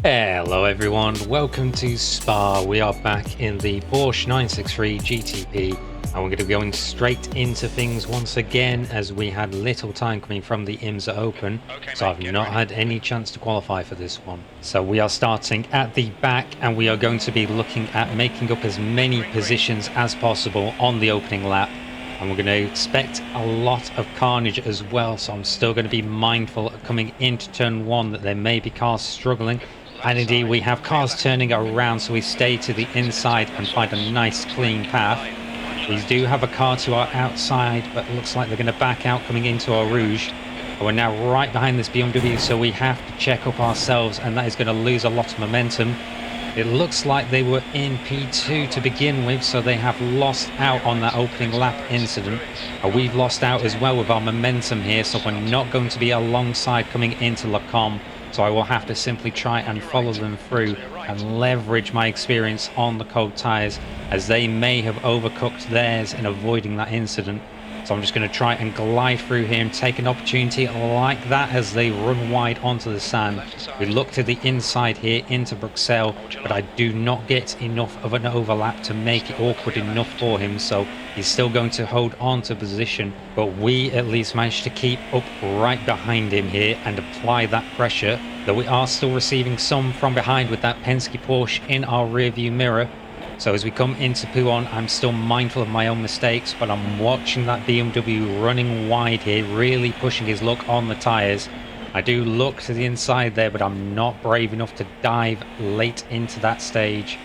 Hello everyone, welcome to Spa. We are back in the Porsche 963 GTP and we're going to be going straight into things once again as we had little time coming from the IMSA Open, so I've not had any chance to qualify for this one. So we are starting at the back and we are going to be looking at making up as many positions as possible on the opening lap. And we're going to expect a lot of carnage as well, so I'm still going to be mindful of coming into turn one that there may be cars struggling. And indeed we have cars turning around, so we stay to the inside and find a nice clean path. We do have a car to our outside, but it looks like they're going to back out coming into our Rouge. And we're now right behind this BMW, so we have to check up ourselves, and that is going to lose a lot of momentum. It looks like they were in P2 to begin with, so they have lost out on that opening lap incident. We've lost out as well with our momentum here, so we're not going to be alongside coming into Le Combe. So I will have to simply try and follow them through and leverage my experience on the cold tyres, as they may have overcooked theirs in avoiding that incident. So I'm just going to try and glide through here and take an opportunity like that as they run wide onto the sand. We look to the inside here into Bruxelles, but I do not get enough of an overlap to make it awkward enough for him. So he's still going to hold on to position, but we at least managed to keep up right behind him here and apply that pressure, though we are still receiving some from behind with that Penske Porsche in our rear view mirror. So as we come into Pouhon, I'm still mindful of my own mistakes, but I'm watching that BMW running wide here, really pushing his luck on the tyres. I do look to the inside there, but I'm not brave enough to dive late into that stage.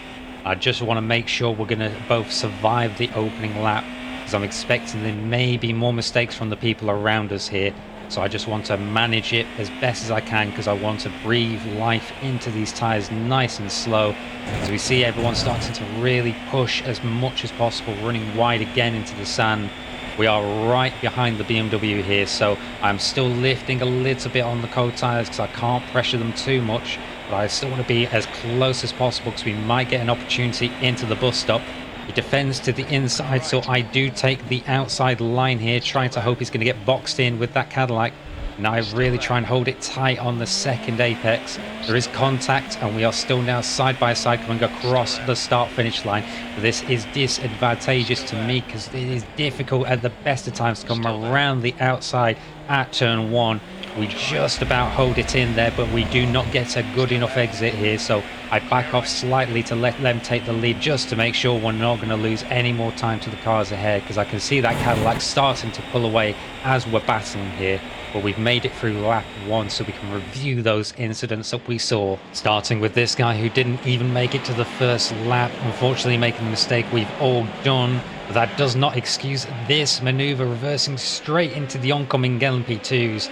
I just want to make sure we're going to both survive the opening lap, because I'm expecting there may be more mistakes from the people around us here. So I just want to manage it as best as I can, because I want to breathe life into these tyres nice and slow. As we see everyone starting to really push as much as possible, running wide again into the sand. We are right behind the BMW here, so I'm still lifting a little bit on the cold tyres because I can't pressure them too much. But I still want to be as close as possible because we might get an opportunity into the bus stop. He defends to the inside, so I do take the outside line here, trying to hope he's going to get boxed in with that Cadillac. Now I really try and hold it tight on the second apex. There is contact, and we are still now side by side coming across the start-finish line. This is disadvantageous to me because it is difficult at the best of times to come around the outside at turn one. We just about hold it in there, but we do not get a good enough exit here, so I back off slightly to let them take the lead, just to make sure we're not going to lose any more time to the cars ahead, because I can see that Cadillac starting to pull away as we're battling here. But we've made it through lap one, so we can review those incidents that we saw. Starting with this guy who didn't even make it to the first lap, unfortunately making the mistake we've all done. But that does not excuse this manoeuvre, reversing straight into the oncoming LMP2s.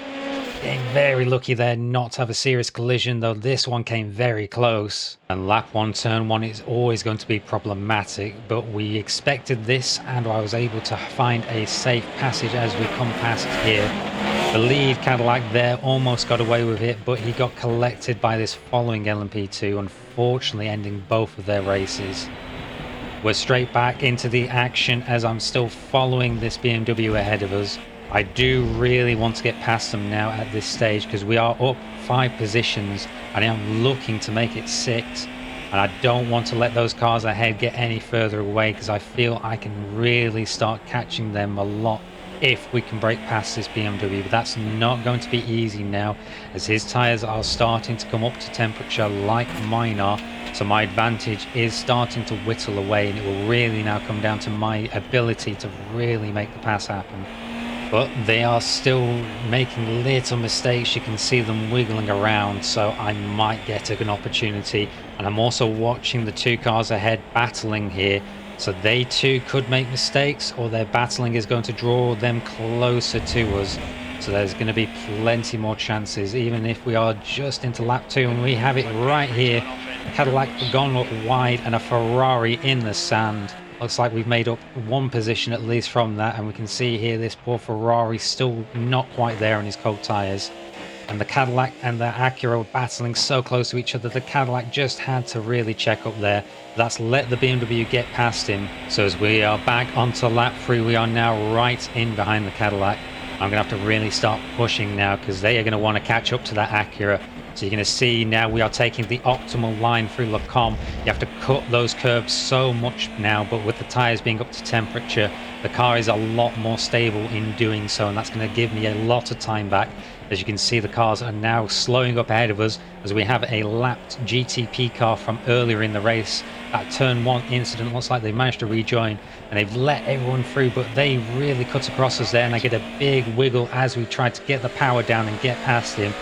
Getting very lucky there not to have a serious collision, though this one came very close. And lap one, turn one is always going to be problematic, but we expected this and I was able to find a safe passage as we come past here. The lead Cadillac there almost got away with it, but he got collected by this following LMP2, unfortunately ending both of their races. We're straight back into the action as I'm still following this BMW ahead of us. I do really want to get past them now at this stage because we are up 5 positions and I'm looking to make it 6, and I don't want to let those cars ahead get any further away because I feel I can really start catching them a lot if we can break past this BMW. But that's not going to be easy now as his tyres are starting to come up to temperature like mine are, so my advantage is starting to whittle away, and it will really now come down to my ability to really make the pass happen. But they are still making little mistakes. You can see them wiggling around, so I might get an opportunity. And I'm also watching the 2 cars ahead battling here, so they too could make mistakes, or their battling is going to draw them closer to us. So there's going to be plenty more chances, even if we are just into lap 2, and we have it right here. Cadillac gone up wide and a Ferrari in the sand. Looks like we've made up 1 position at least from that, and we can see here this poor Ferrari still not quite there on his cold tyres. And the Cadillac and the Acura were battling so close to each other, the Cadillac just had to really check up there. That's let the BMW get past him. So as we are back onto lap 3, we are now right in behind the Cadillac. I'm going to have to really start pushing now because they are going to want to catch up to that Acura. So you're going to see now we are taking the optimal line through Le Combe. You have to cut those curbs so much now, but with the tyres being up to temperature, the car is a lot more stable in doing so, and that's going to give me a lot of time back. As you can see, the cars are now slowing up ahead of us as we have a lapped GTP car from earlier in the race. That turn 1 incident looks like they managed to rejoin, and they've let everyone through, but they really cut across us there, and I get a big wiggle as we tried to get the power down and get past him.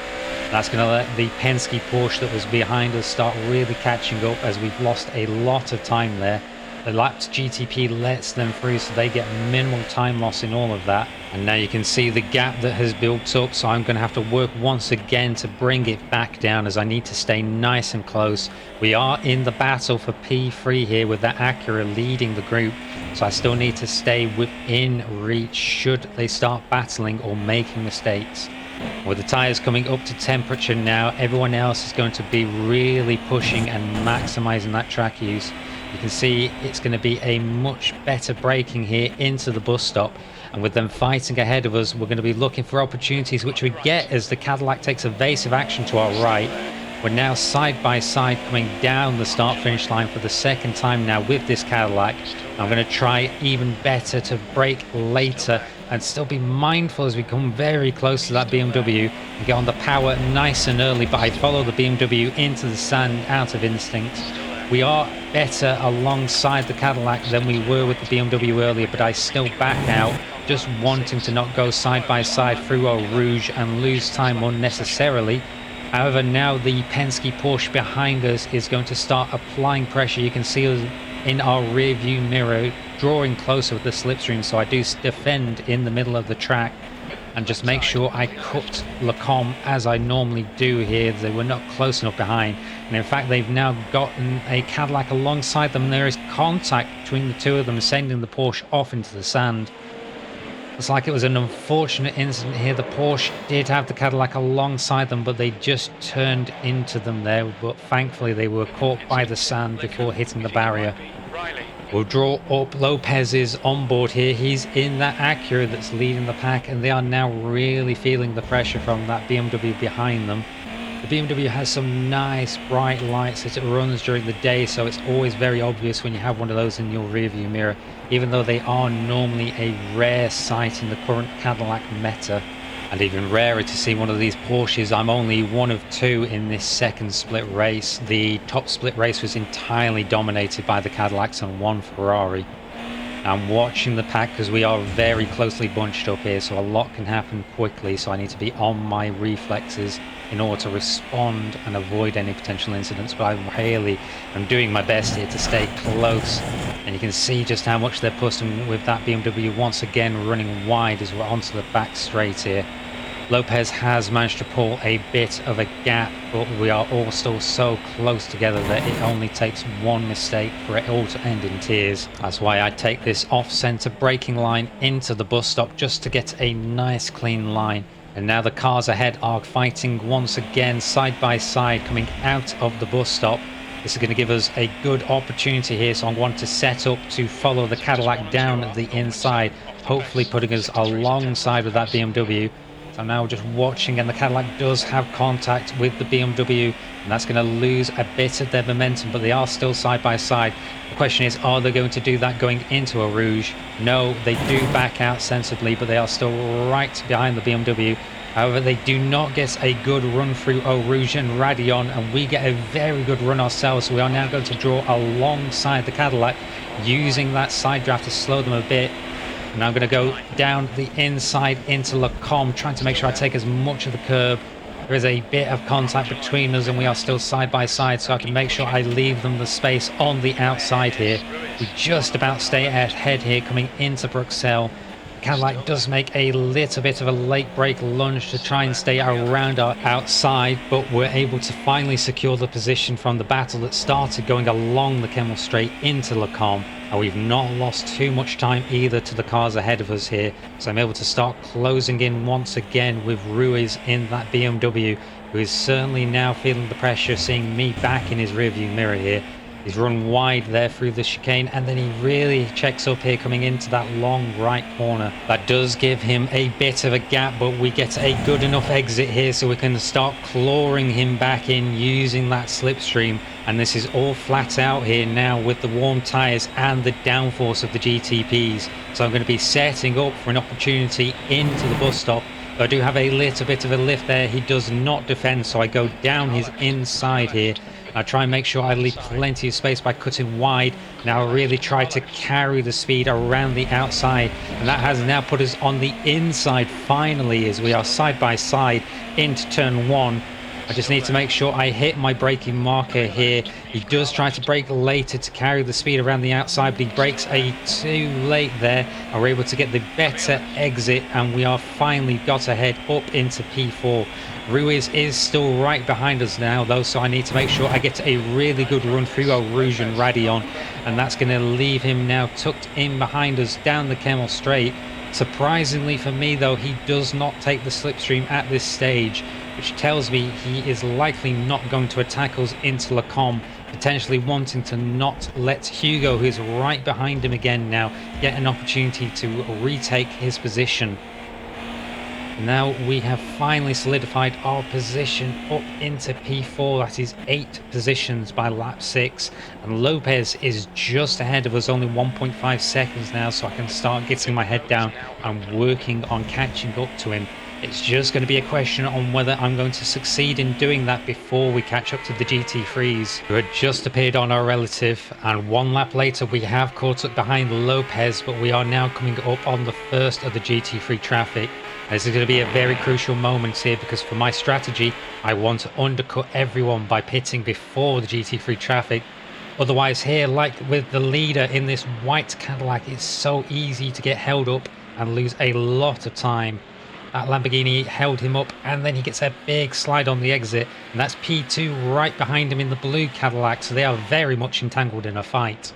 That's going to let the Penske Porsche that was behind us start really catching up, as we've lost a lot of time there. The lapped GTP lets them through, so they get minimal time loss in all of that. And now you can see the gap that has built up, so I'm going to have to work once again to bring it back down, as I need to stay nice and close. We are in the battle for P3 here with that Acura leading the group, so I still need to stay within reach should they start battling or making mistakes. With the tyres coming up to temperature now, everyone else is going to be really pushing and maximising that track use. You can see it's going to be a much better braking here into the bus stop, and with them fighting ahead of us, we're going to be looking for opportunities, which we get as the Cadillac takes evasive action to our right. We're now side by side coming down the start finish line for the second time now with this Cadillac. I'm going to try even better to brake later and still be mindful as we come very close to that BMW and get on the power nice and early, but I follow the BMW into the sand out of instinct. We are better alongside the Cadillac than we were with the BMW earlier, but I still back out, just wanting to not go side by side through Eau Rouge and lose time unnecessarily. However, now the Penske Porsche behind us is going to start applying pressure. You can see us in our rear view mirror drawing closer with the slipstream, so I do defend in the middle of the track and just make sure I cut Le Combe as I normally do here. They were not close enough behind, and in fact they've now gotten a Cadillac alongside them. There is contact between the two of them, sending the Porsche off into the sand. It's like it was an unfortunate incident here. The Porsche did have the Cadillac alongside them, but they just turned into them there, but thankfully they were caught by the sand before hitting the barrier. We'll draw up Lopez's onboard here. He's in that Acura that's leading the pack, and they are now really feeling the pressure from that BMW behind them. The BMW has some nice bright lights as it runs during the day, so it's always very obvious when you have one of those in your rearview mirror, even though they are normally a rare sight in the current Cadillac meta. And even rarer to see one of these Porsches. I'm only one of two in this second split race. The top split race was entirely dominated by the Cadillacs and one Ferrari. I'm watching the pack because we are very closely bunched up here, so a lot can happen quickly, so I need to be on my reflexes in order to respond and avoid any potential incidents. But I'm doing my best here to stay close, and you can see just how much they're pushing with that BMW once again running wide as we're onto the back straight here. Lopez has managed to pull a bit of a gap, but we are all still so close together that it only takes one mistake for it all to end in tears. That's why I take this off-center braking line into the bus stop just to get a nice clean line. And now the cars ahead are fighting once again side by side coming out of the bus stop. This is going to give us a good opportunity here, so I want to set up to follow the Cadillac down the inside, hopefully putting us alongside of that BMW. I'm now just watching, and the Cadillac does have contact with the BMW, and that's going to lose a bit of their momentum, but they are still side by side. The question is, are they going to do that going into Eau Rouge? No, they do back out sensibly, but they are still right behind the BMW. However, they do not get a good run through Eau Rouge and Raidillon, and we get a very good run ourselves, so we are now going to draw alongside the Cadillac, using that side draft to slow them a bit. And I'm going to go down the inside into Le Combe, trying to make sure I take as much of the curb. There is a bit of contact between us, and we are still side by side, so I can make sure I leave them the space on the outside here. We just about stay ahead here coming into Bruxelles. Cadillac does make a little bit of a late brake lunge to try and stay around our outside, but we're able to finally secure the position from the battle that started going along the Kemmel Straight into Le Combe. And we've not lost too much time either to the cars ahead of us here, so I'm able to start closing in once again with Ruiz in that BMW, who is certainly now feeling the pressure, seeing me back in his rearview mirror here. He's run wide there through the chicane, and then he really checks up here coming into that long right corner. That does give him a bit of a gap, but we get a good enough exit here so we can start clawing him back in using that slipstream. And this is all flat out here now with the warm tyres and the downforce of the GTPs. So I'm going to be setting up for an opportunity into the bus stop. I do have a little bit of a lift there. He does not defend, so I go down his inside here. I try and make sure I leave plenty of space by cutting wide. Now I really try to carry the speed around the outside, and that has now put us on the inside finally as we are side by side into turn one. I just need to make sure I hit my braking marker here. He does try to brake later to carry the speed around the outside, but he brakes too late there, and we're able to get the better exit, and we are finally got ahead up into P4. Ruiz is still right behind us now though, so I need to make sure I get a really good run through Eau Rouge and Radion, and that's going to leave him now tucked in behind us down the Kemmel Straight. Surprisingly for me though, he does not take the slipstream at this stage, which tells me he is likely not going to attack us into Lacombe, potentially wanting to not let Hugo, who is right behind him again now, get an opportunity to retake his position. Now we have finally solidified our position up into P4. That is 8 positions by lap 6, and Lopez is just ahead of us, only 1.5 seconds now, so I can start getting my head down and working on catching up to him. It's just going to be a question on whether I'm going to succeed in doing that before we catch up to the GT3s, who had just appeared on our relative, and 1 lap later we have caught up behind Lopez, but we are now coming up on the first of the GT3 traffic. This is going to be a very crucial moment here, because for my strategy I want to undercut everyone by pitting before the GT3 traffic. Otherwise here, like with the leader in this white Cadillac, it's so easy to get held up and lose a lot of time. That Lamborghini held him up, and then he gets a big slide on the exit, and that's P2 right behind him in the blue Cadillac, so they are very much entangled in a fight.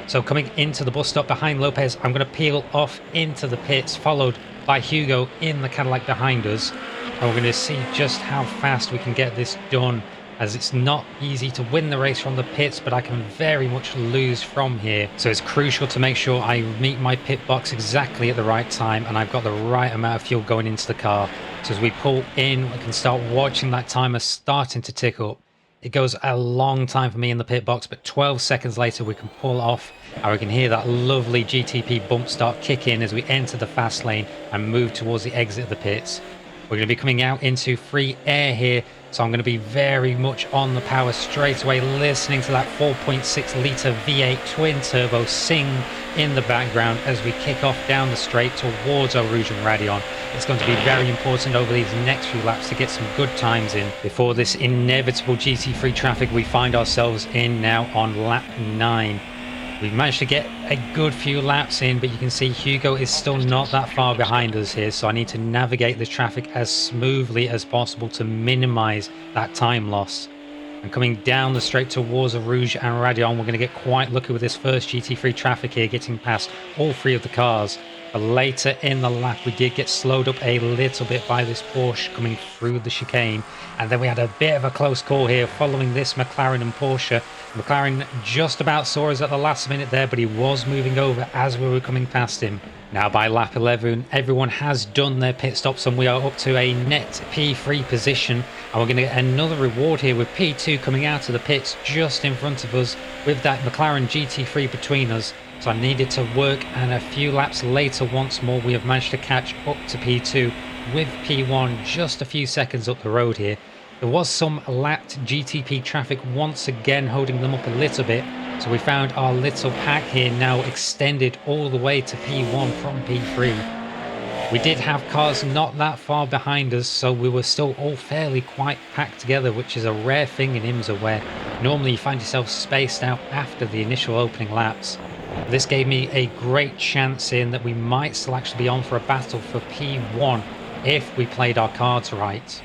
So coming into the bus stop behind Lopez, I'm going to peel off into the pits, followed by Hugo in the Cadillac behind us, and we're going to see just how fast we can get this done, as it's not easy to win the race from the pits, but I can very much lose from here. So it's crucial to make sure I meet my pit box exactly at the right time, and I've got the right amount of fuel going into the car. So as we pull in, we can start watching that timer starting to tick up. It goes a long time for me in the pit box, but 12 seconds later we can pull off, and we can hear that lovely GTP bump start kick in as we enter the fast lane and move towards the exit of the pits. We're going to be coming out into free air here, so I'm going to be very much on the power straight away, listening to that 4.6 litre V8 twin turbo sing in the background as we kick off down the straight towards Eau Rouge and Radion. It's going to be very important over these next few laps to get some good times in before this inevitable GT3 traffic we find ourselves in now on lap 9. We've managed to get a good few laps in, but you can see Hugo is still not that far behind us here, so I need to navigate the traffic as smoothly as possible to minimize that time loss. And coming down the straight towards Eau Rouge and Radion, we're going to get quite lucky with this first GT3 traffic here, getting past all 3 of the cars. But later in the lap we did get slowed up a little bit by this Porsche coming through the chicane, and then we had a bit of a close call here following this McLaren and Porsche. McLaren just about saw us at the last minute there, but he was moving over as we were coming past him. Now by lap 11 everyone has done their pit stops, and we are up to a net P3 position, and we're going to get another reward here with P2 coming out of the pits just in front of us with that McLaren GT3 between us. So I needed to work, and a few laps later once more we have managed to catch up to P2 with P1 just a few seconds up the road here. There was some lapped GTP traffic once again holding them up a little bit, so we found our little pack here now extended all the way to P1 from P3. We did have cars not that far behind us, so we were still all fairly quite packed together, which is a rare thing in IMSA where normally you find yourself spaced out after the initial opening laps. This gave me a great chance in that we might still actually be on for a battle for P1 if we played our cards right.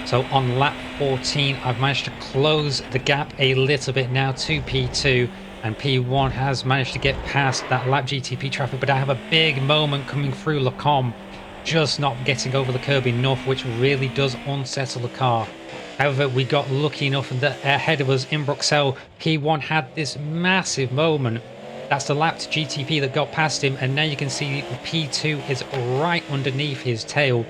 So on lap 14 I've managed to close the gap a little bit now to P2, and P1 has managed to get past that lap GTP traffic, but I have a big moment coming through Lacombe, just not getting over the curb enough, which really does unsettle the car. However, we got lucky enough that ahead of us in Bruxelles, P1 had this massive moment. That's the lap to GTP that got past him, and now you can see P2 is right underneath his tail.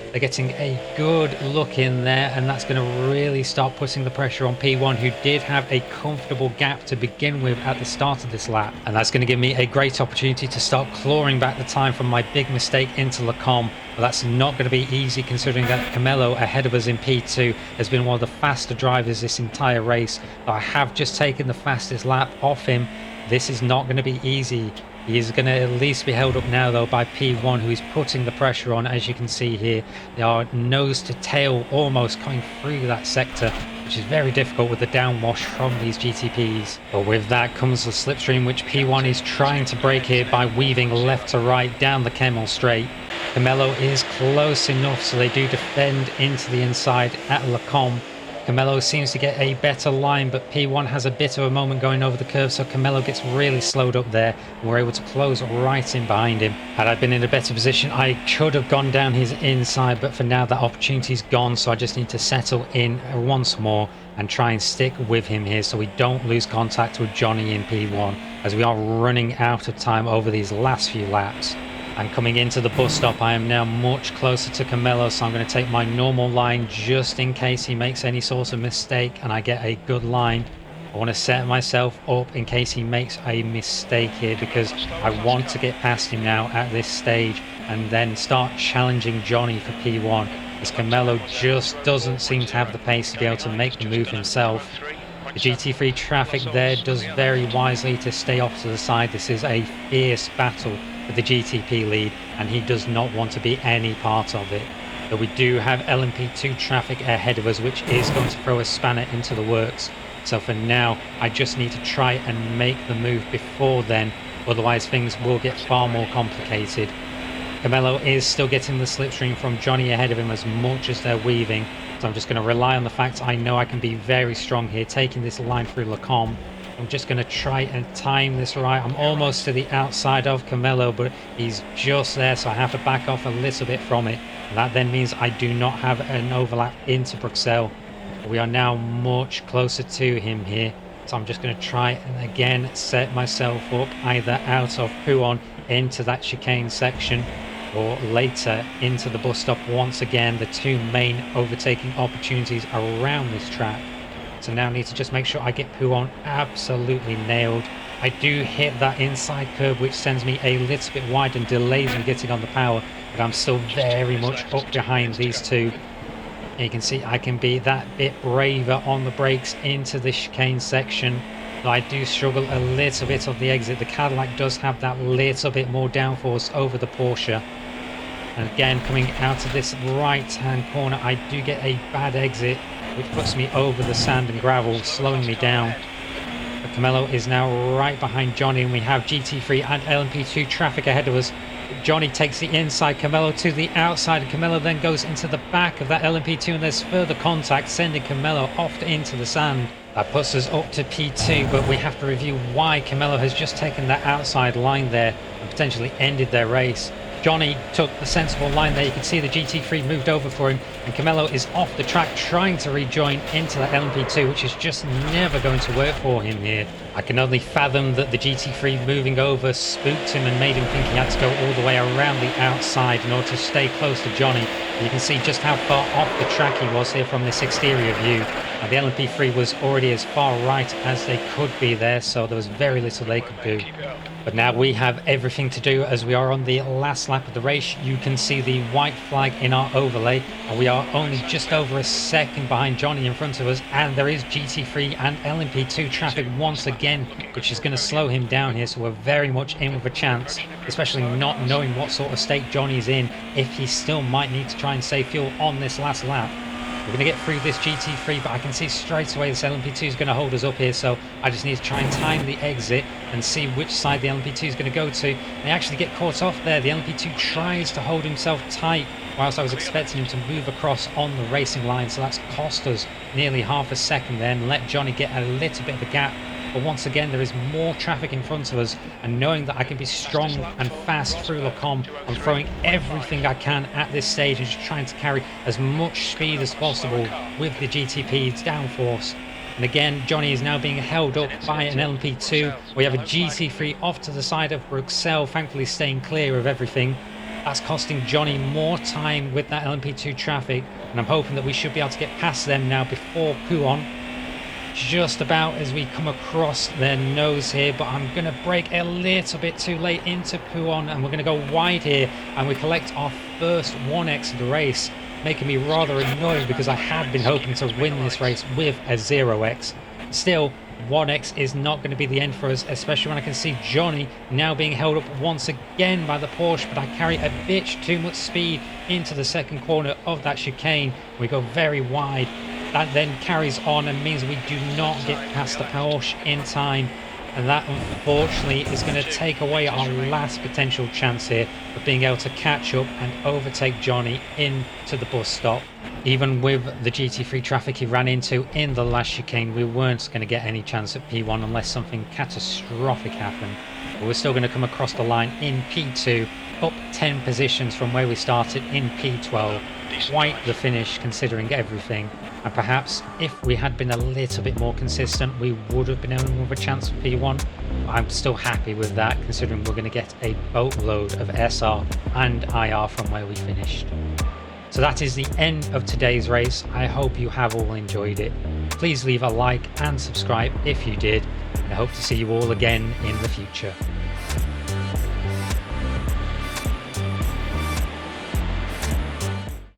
They're getting a good look in there, and that's going to really start putting the pressure on P1, who did have a comfortable gap to begin with at the start of this lap. And that's going to give me a great opportunity to start clawing back the time from my big mistake into Lecombe. But that's not going to be easy, considering that Camelo ahead of us in P2 has been one of the faster drivers this entire race. But I have just taken the fastest lap off him. This is not going to be easy. He is going to at least be held up now, though, by P1, who is putting the pressure on. As you can see here, they are nose to tail almost coming through that sector, which is very difficult with the downwash from these GTPs. But with that comes the slipstream, which P1 is trying to break here by weaving left to right down the Kemmel straight. Camelo is close enough, so they do defend into the inside at Lecombe. Camelo seems to get a better line, but P1 has a bit of a moment going over the curve, so Camelo gets really slowed up there, and we're able to close right in behind him. Had I been in a better position, I could have gone down his inside, but for now that opportunity's gone, so I just need to settle in once more and try and stick with him here so we don't lose contact with Johnny in P1, as we are running out of time over these last few laps. And coming into the bus stop, I am now much closer to Camelo, so I'm going to take my normal line just in case he makes any sort of mistake and I get a good line. I want to set myself up in case he makes a mistake here, because I want to get past him now at this stage and then start challenging Johnny for P1, as Camelo just doesn't seem to have the pace to be able to make the move himself. The GT3 traffic there does very wisely to stay off to the side. This is a fierce battle for the GTP lead, and he does not want to be any part of it. But we do have LMP2 traffic ahead of us, which is going to throw a spanner into the works. So for now, I just need to try and make the move before then, otherwise things will get far more complicated. Camelo is still getting the slipstream from Johnny ahead of him as much as they're weaving, so I'm just going to rely on the fact I know I can be very strong here, taking this line through Lecombe. I'm just going to try and time this right. I'm almost to the outside of Camelo, but he's just there, so I have to back off a little bit from it. And that then means I do not have an overlap into Bruxelles. We are now much closer to him here, so I'm just going to try and again set myself up either out of Huon into that chicane section, or later into the bus stop once again, the two main overtaking opportunities around this track. So now I need to just make sure I get Huon absolutely nailed. I do hit that inside curb, which sends me a little bit wide and delays me getting on the power, but I'm still very much up behind these two. And you can see I can be that bit braver on the brakes into the chicane section. But I do struggle a little bit of the exit. The Cadillac does have that little bit more downforce over the Porsche. And again, coming out of this right hand corner, I do get a bad exit, which puts me over the sand and gravel, slowing me down. But Camelo is now right behind Johnny, and we have GT3 and LMP2 traffic ahead of us. Johnny takes the inside, Camelo to the outside, and Camelo then goes into the back of that LMP2, and there's further contact, sending Camelo off into the sand. That puts us up to P2, but we have to review why Camelo has just taken that outside line there and potentially ended their race. Johnny took the sensible line there. You can see the GT3 moved over for him, and Camelo is off the track trying to rejoin into that LMP2, which is just never going to work for him here. I can only fathom that the GT3 moving over spooked him and made him think he had to go all the way around the outside in order to stay close to Johnny. You can see just how far off the track he was here from this exterior view. And the LMP3 was already as far right as they could be there, so there was very little they could do. But now we have everything to do as we are on the last lap of the race. You can see the white flag in our overlay, and we are only just over a second behind Johnny in front of us, and there is GT3 and LMP2 traffic once again, which is going to slow him down here, so we're very much in with a chance, especially not knowing what sort of state Johnny's in, if he still might need to try and save fuel on this last lap. We're going to get through this GT3, but I can see straight away this LMP2 is going to hold us up here, so I just need to try and time the exit and see which side the LMP2 is going to go to. They actually get caught off there. The LMP2 tries to hold himself tight, whilst I was expecting him to move across on the racing line, so that's cost us nearly half a second there and let Johnny get a little bit of a gap but once again there is more traffic in front of us, and knowing that I can be strong and fast through Le Combe, I'm throwing everything I can at this stage and just trying to carry as much speed as possible with the GTP's downforce. And again, Johnny is now being held up by an LMP2. We have a GT3 off to the side of Bruxelles, thankfully staying clear of everything. That's costing Johnny more time with that LMP2 traffic, and I'm hoping that we should be able to get past them now before Pouhon. Just about as we come across their nose here, but I'm going to brake a little bit too late into Pouhon, and we're going to go wide here, and we collect our first 1x of the race, making me rather annoyed because I had been hoping to win this race with a 0x. Still, 1x is not going to be the end for us, especially when I can see Johnny now being held up once again by the Porsche, but I carry a bit too much speed into the second corner of that chicane. We go very wide. That then carries on and means we do not get past the Porsche in time, and that unfortunately is going to take away our last potential chance here of being able to catch up and overtake Johnny into the bus stop. Even with the GT3 traffic he ran into in the last chicane, we weren't going to get any chance at P1 unless something catastrophic happened. But we're still going to come across the line in P2, up 10 positions from where we started in P12. Quite the finish considering everything, and perhaps if we had been a little bit more consistent we would have been able to have a chance for P1. I'm still happy with that considering we're going to get a boatload of SR and IR from where we finished. So that is the end of today's race. I hope you have all enjoyed it. Please leave a like and subscribe if you did, and I hope to see you all again in the future.